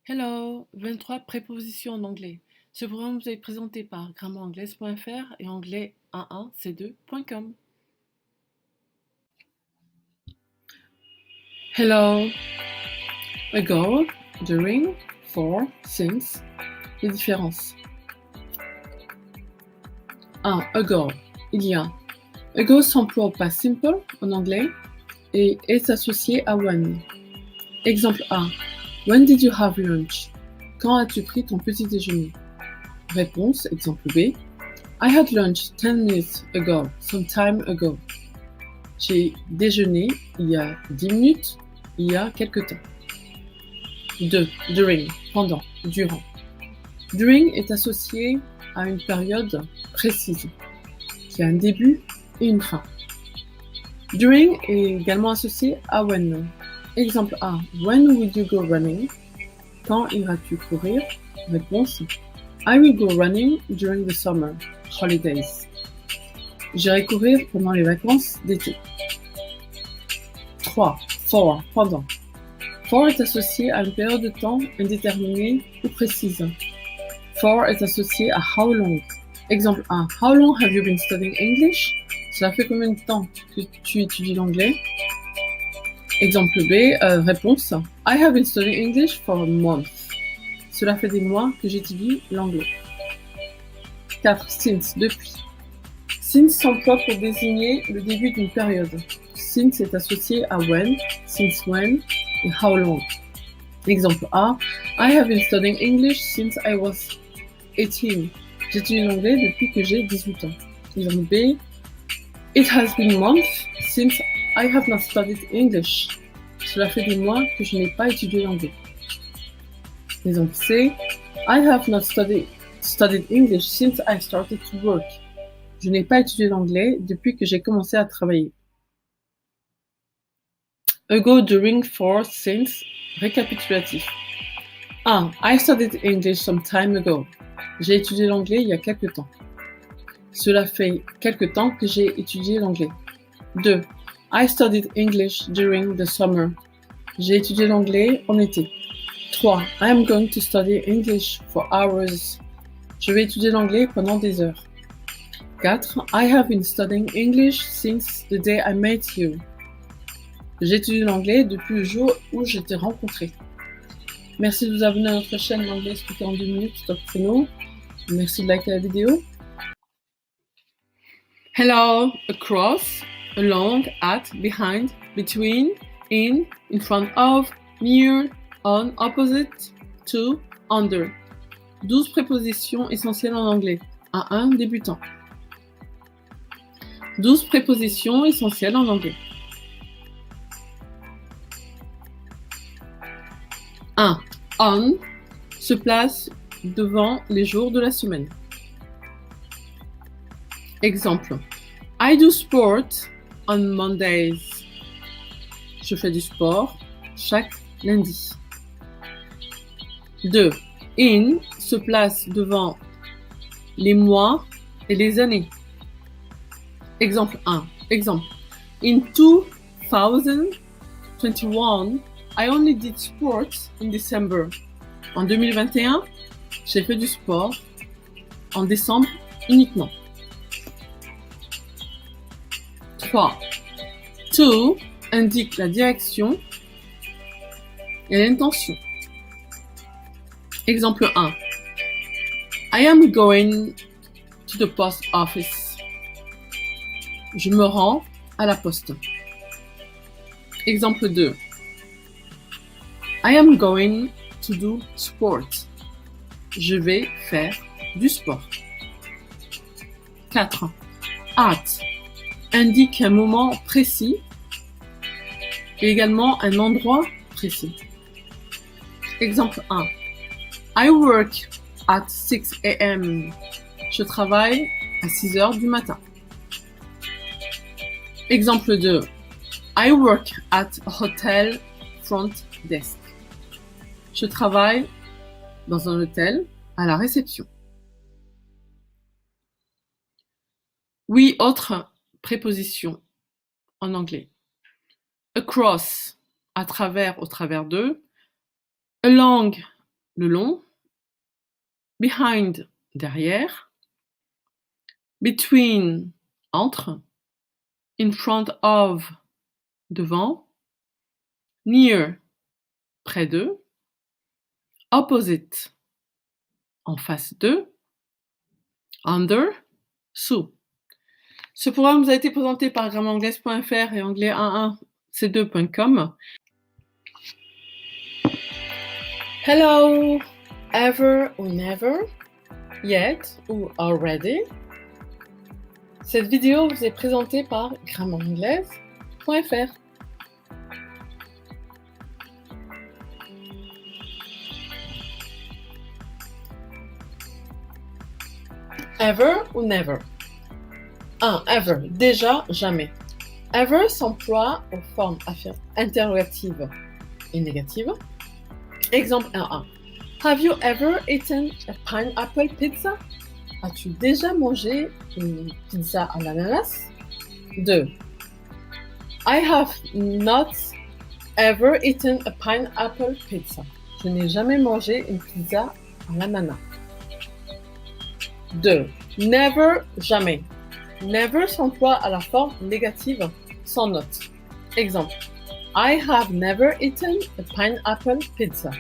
Hello, 23 prépositions en anglais. Ce programme vous est présenté par grammairanglaise.fr et anglais11c2.com. Hello, ago, during, for, since. Les différences. 1. Ago, il y a. Ago s'emploie au past simple en anglais et est associé à when. Exemple A. When did you have lunch? Quand as-tu pris ton petit déjeuner? Réponse, exemple B. I had lunch 10 minutes ago, some time ago. J'ai déjeuné il y a 10 minutes, il y a quelque temps. 2. During, pendant, durant. During est associé à une période précise, qui a un début et une fin. During est également associé à when. Exemple A. When will you go running? Quand iras-tu courir? Réponse. I will go running during the summer holidays. J'irai courir pendant les vacances d'été. 3. For, pendant. For est associé à une période de temps indéterminée ou précise. For est associé à how long. Exemple A. How long have you been studying English? Cela fait combien de temps que tu étudies l'anglais? Exemple B. Réponse. I have been studying English for a month. Cela fait des mois que j'étudie l'anglais. 4. Since, depuis. Since s'emploie pour désigner le début d'une période. Since est associé à when, since when et how long. Exemple A. I have been studying English since I was 18. J'étudie l'anglais depuis que j'ai 18 ans. Exemple B. It has been months since I have not studied English. Cela fait des mois que je n'ai pas étudié l'anglais. Exemple C. I have not studied English since I started to work. Je n'ai pas étudié l'anglais depuis que j'ai commencé à travailler. Ago, during, for, since. Récapitulatif. 1. I studied English some time ago. J'ai étudié l'anglais il y a quelque temps. Cela fait quelque temps que j'ai étudié l'anglais. 2. I studied English during the summer. J'ai étudié l'anglais en été. 3. I am going to study English for hours. Je vais étudier l'anglais pendant des heures. 4. I have been studying English since the day I met you. J'étudie l'anglais depuis le jour où je t'ai rencontré. Merci de vous abonner à notre chaîne L'anglais expliqué en 2 minutes, Top Chrono. Merci de liker la vidéo. Hello, across, along, at, behind, between, in front of, near, on, opposite, to, under. 12 prépositions essentielles en anglais. A1 débutant. 12 prépositions essentielles en anglais. 1. On se place devant les jours de la semaine. Exemple. I do sport on Mondays. Je fais du sport chaque lundi. 2. In se place devant les mois et les années. Exemple 1. Exemple. In 2021, I only did sports in December. En 2021, j'ai fait du sport en décembre uniquement. 3. To indique la direction et l'intention. Exemple 1. I am going to the post office. Je me rends à la poste. Exemple 2. I am going to do sport. Je vais faire du sport. 4. At indique un moment précis et également un endroit précis. Exemple 1. I work at 6 a.m. Je travaille à 6 heures du matin. Exemple 2. I work at a hotel front desk. Je travaille dans un hôtel à la réception. Oui, autre préposition en anglais. Across, à travers, au travers de. Along, le long. Behind, derrière. Between, entre. In front of, devant. Near, près de. Opposite, en face de. Under, sous. Ce programme vous a été présenté par grammairanglaise.fr et anglais11c2.com. Hello, ever ou never, yet ou already. Cette vidéo vous est présentée par grammairanglaise.fr. Ever ou never. 1. Ever, déjà, jamais. Ever s'emploie aux formes interrogatives et négatives. Exemple 1.1. Have you ever eaten a pineapple pizza? As-tu déjà mangé une pizza à l'ananas? 2. I have not ever eaten a pineapple pizza. Je n'ai jamais mangé une pizza à l'ananas. 2. Never, jamais. Never s'emploie à la forme négative sans note. Exemple. I have never eaten a pineapple pizza.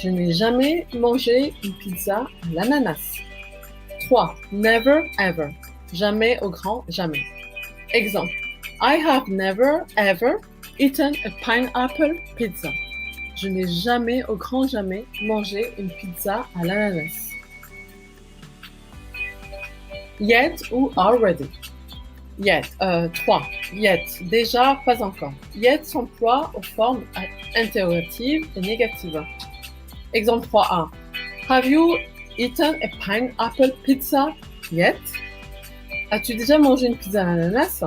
Je n'ai jamais mangé une pizza à l'ananas. 3. Never, ever. Jamais au grand jamais. Exemple. I have never, ever eaten a pineapple pizza. Je n'ai jamais au grand jamais mangé une pizza à l'ananas. Yet ou already. Yet, 3. Yet, déjà, pas encore. Yet s'emploie aux formes interrogatives et négatives. Exemple 3a. Have you eaten a pineapple pizza yet? As-tu déjà mangé une pizza à l'ananas?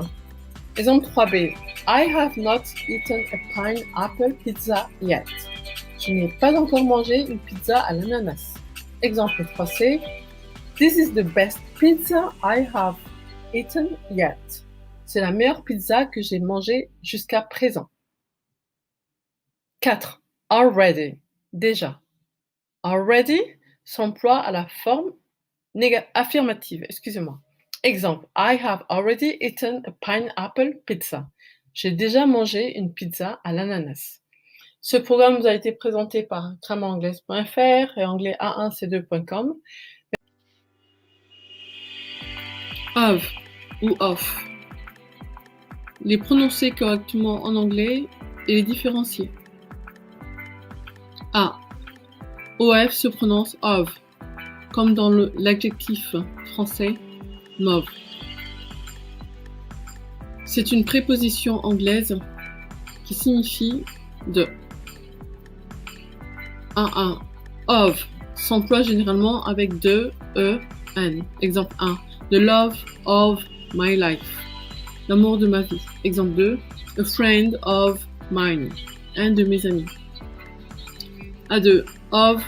Exemple 3b. I have not eaten a pineapple pizza yet. Je n'ai pas encore mangé une pizza à l'ananas. Exemple 3c. This is the best pizza I have eaten yet. C'est la meilleure pizza que j'ai mangée jusqu'à présent. 4. Already. Déjà. Already s'emploie à la forme affirmative. Excusez-moi. Exemple. I have already eaten a pineapple pizza. J'ai déjà mangé une pizza à l'ananas. Ce programme vous a été présenté par grammairanglaise.fr et anglais11c2.com. Of ou off. Les prononcer correctement en anglais et les différencier. A. OF se prononce of, comme dans l'adjectif français mauve. C'est une préposition anglaise qui signifie de. 1. Of s'emploie généralement avec de, n. Exemple 1. The love of my life. L'amour de ma vie. Exemple 2. A friend of mine. Un de mes amis. A2. Of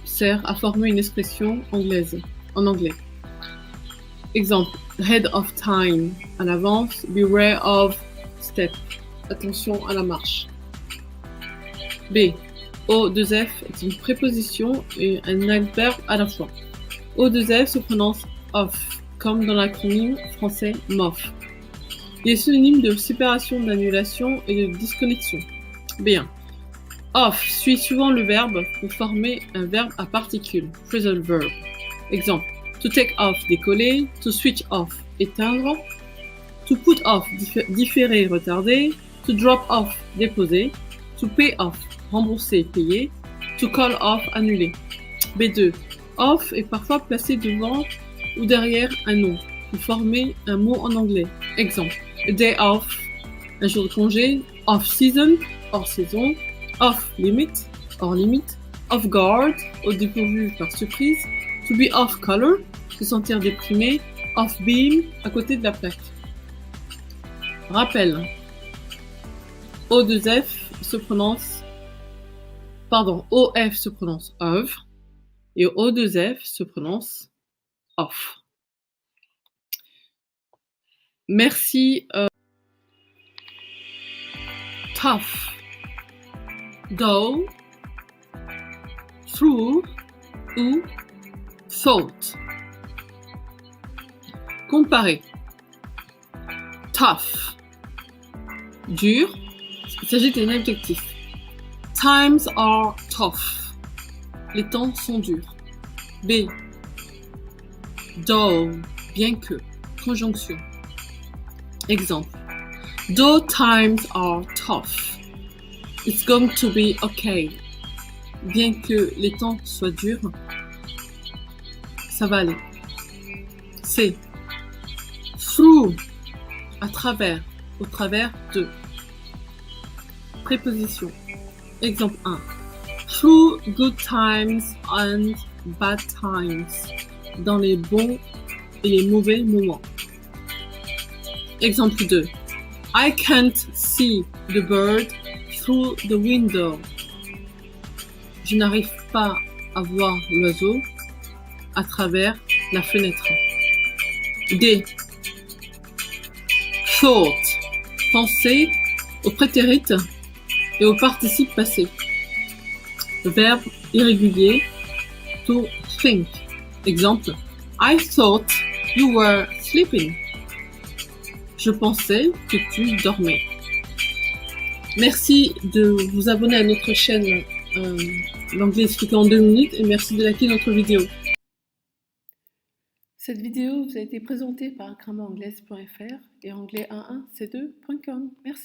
sert à former une expression anglaise, en anglais. Exemple. Head of time. À l'avance. Beware of step. Attention à la marche. B. O2F est une préposition et un adverbe à la fois. O2F se prononce off, comme dans l'acronyme français MOF. Il est synonyme de séparation, d'annulation et de disconnexion. B1. Off suit souvent le verbe pour former un verbe à particule, phrasal verb. Exemple. To take off, décoller. To switch off, éteindre. To put off, différer, retarder. To drop off, déposer. To pay off, rembourser, payer. To call off, annuler. B2. Off est parfois placé devant ou derrière un nom pour former un mot en anglais. Exemple. A day off, un jour de congé. Off season, hors saison. Off limit, hors limite. Off guard, au dépourvu par surprise. To be off color, se sentir déprimé. Off beam, à côté de la plaque. Rappel. O2F se prononce, OF se prononce of et O2F se prononce off. Merci. Tough. Dull. through ou thought. Comparer. Tough, dur, il s'agit d'un adjectif. Times are tough, les temps sont durs. B. Though, bien que, conjonction. Exemple. Though times are tough, it's going to be okay. Bien que les temps soient durs, ça va aller. C. Through, à travers, au travers de. Préposition. Exemple 1. Through good times and bad times. Dans les bons et les mauvais moments. Exemple 2. I can't see the bird through the window. Je n'arrive pas à voir l'oiseau à travers la fenêtre. D. Thought, penser au prétérit et au participe passé. Verbe irrégulier, to think. Exemple, I thought you were sleeping. Je pensais que tu dormais. Merci de vous abonner à notre chaîne L'anglais expliqué en 2 minutes et merci de liker notre vidéo. Cette vidéo vous a été présentée par grammairanglaise.fr et anglais11c2.com. Merci.